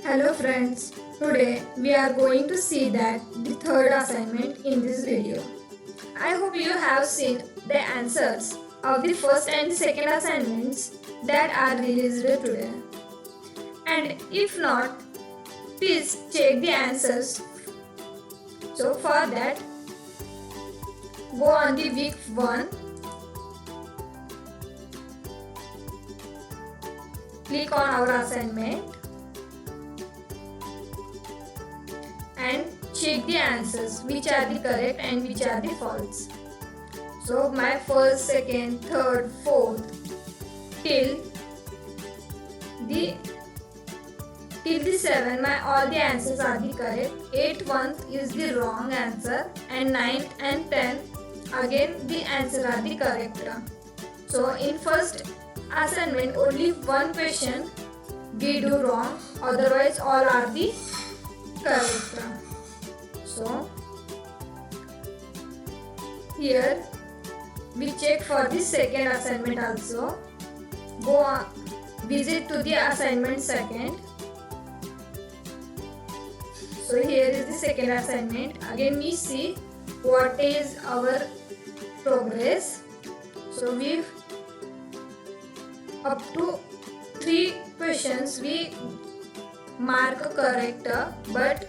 Hello friends, today we are going to see that the third assignment in this video. I hope you have seen the answers of the first and the second assignments that are released today. And if not, please check the answers. So for that, go on the week 1, click on our assignment and check the answers which are the correct and which are the false. So my first, second, third, fourth till the 7 my all the answers are the correct. 8th one is the wrong answer and 9th and 10th again the answer are the correct. So in first assignment only one question we do wrong, otherwise all are the correct. So here we check for the second assignment also. Go on, visit to the assignment second. So here is the second assignment. Again we see what is our progress. So we've up to 3 questions we mark correct, but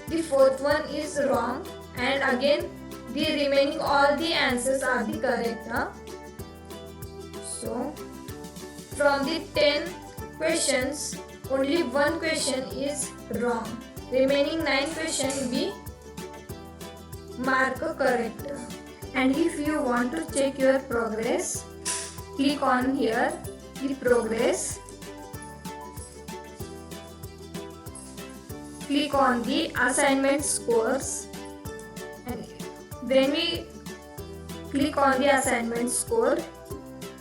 the fourth one is wrong, and again the remaining all the answers are the correct. So from the 10 questions only one question is wrong, remaining 9 questions we mark correct. And if you want to check your progress, click on here the progress, click on the assignment scores, and when we click on the assignment score,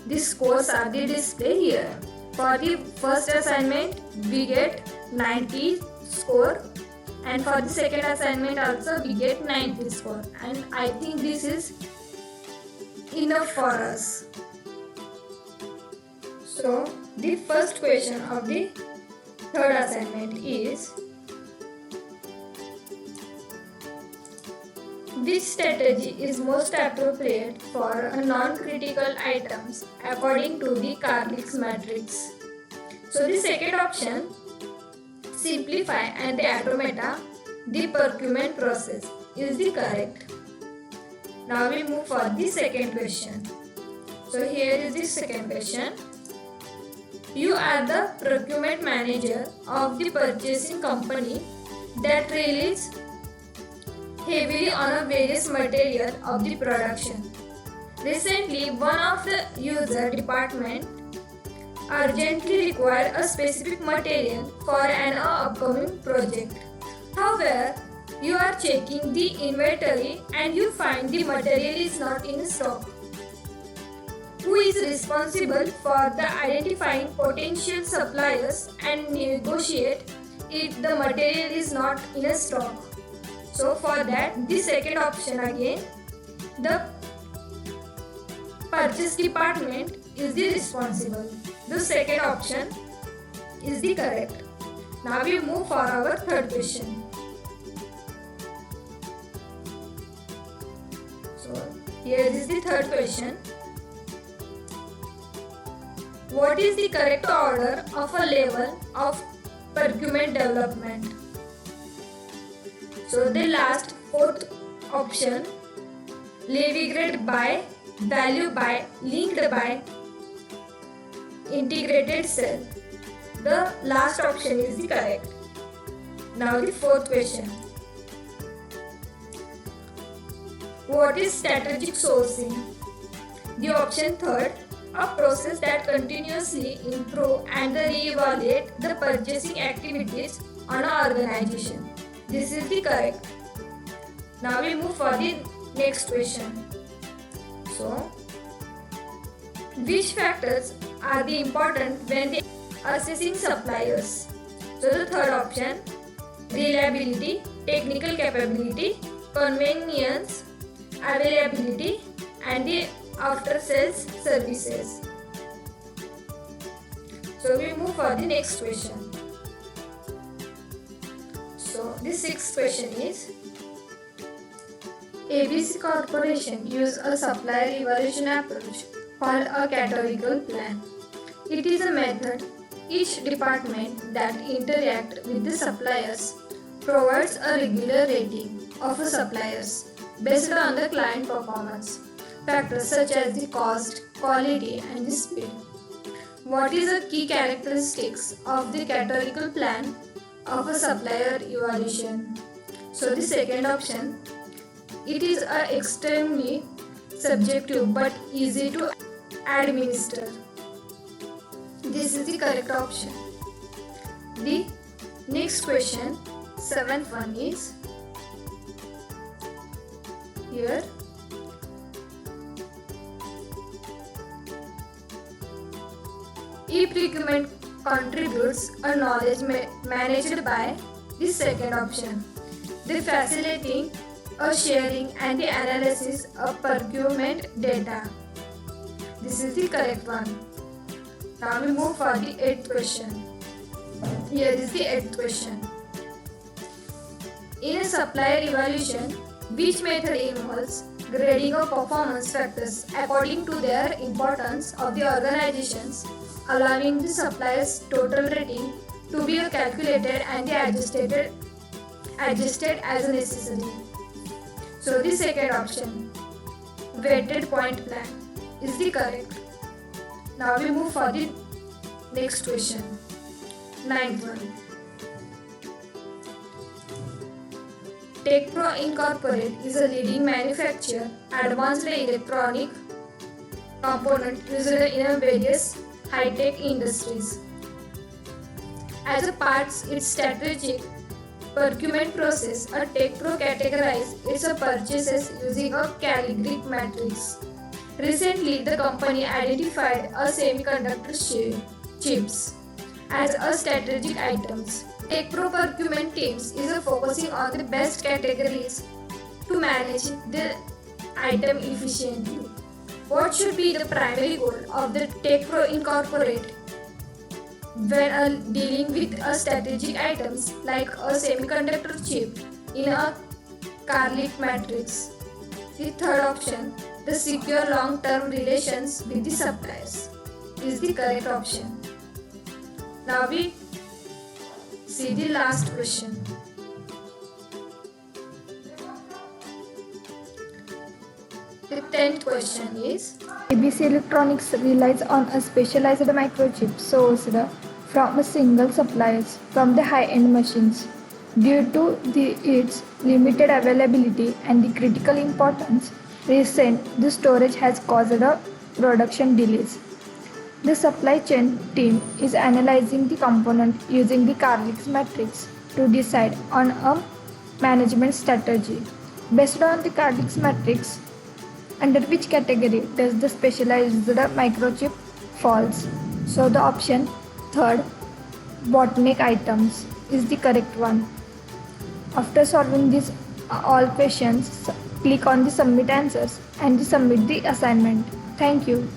the scores are the display here. For the first assignment we get 90 score, and for the second assignment also we get 90 score, and I think this is enough for us. So the first question of the third assignment is: which strategy is most appropriate for non-critical items according to the Carlick's matrix? So the second option, simplify and the automata the procurement process, is the correct. Now we move for the second question. So here is the second question. You are the procurement manager of the purchasing company that relies heavily on a various material of the production. Recently, one of the user department urgently required a specific material for an upcoming project. However, you are checking the inventory and you find the material is not in stock. Who is responsible for the identifying potential suppliers and negotiate if the material is not in stock? So for that, the second option again, the purchase department is the responsible. The second option is the correct. Now we move for our third question. So here is the third question. What is the correct order of a level of procurement development? So the last fourth option, leveraged by, value by, linked by, integrated cell. The last option is the correct. Now the fourth question. What is strategic sourcing? The option third, a process that continuously improve and re-evaluate the purchasing activities on an organization. This is the correct. Now we move for the next question. So, which factors are the important when they assessing suppliers? So the third option, reliability, technical capability, convenience, availability, and the after sales services. So we move for the next question. So the sixth question is, ABC Corporation use a supplier evaluation approach called a categorical plan. It is a method each department that interact with the suppliers provides a regular rating of a suppliers based on the client performance factors such as the cost, quality and the speed. What is the key characteristics of the categorical plan of a supplier evaluation? So the second option, it is a extremely subjective but easy to administer. This is the correct option. The next question, seventh one is here. E-procurement contributes a knowledge managed by the second option. The facilitating a sharing and the analysis of procurement data. This is the correct one. Now we move for the eighth question. Here is the eighth question. In a supplier evaluation, which method involves grading of performance factors according to their importance of the organizations, allowing the supplier's total rating to be calculated and adjusted as necessary. So the second option, weighted point plan, is the correct. Now we move for the next question, ninth one. TechPro Incorporated is a leading manufacturer advanced electronic component used in various high-tech industries. As a part of its strategic procurement process, a TechPro categorizes its purchases using a calorific matrix. Recently, the company identified a semiconductor chips as a strategic items. TechPro procurement teams is focusing on the best categories to manage the item efficiently. What should be the primary goal of the TechPro Incorporated when dealing with strategic items like a semiconductor chip in a calorific matrix? The third option, the secure long-term relations with the suppliers, is the correct option. Now we see the last question. The 10th question is, ABC Electronics relies on a specialized microchip sourced from a single supplier from the high-end machines. Due to its limited availability and the critical importance, the storage has caused production delays. The supply chain team is analyzing the component using the Carlix matrix to decide on a management strategy. Based on the Carlix matrix, under which category does the specialized microchip falls? So the option third, bottleneck items, is the correct one. After solving these all questions, click on the submit answers and submit the assignment. Thank you.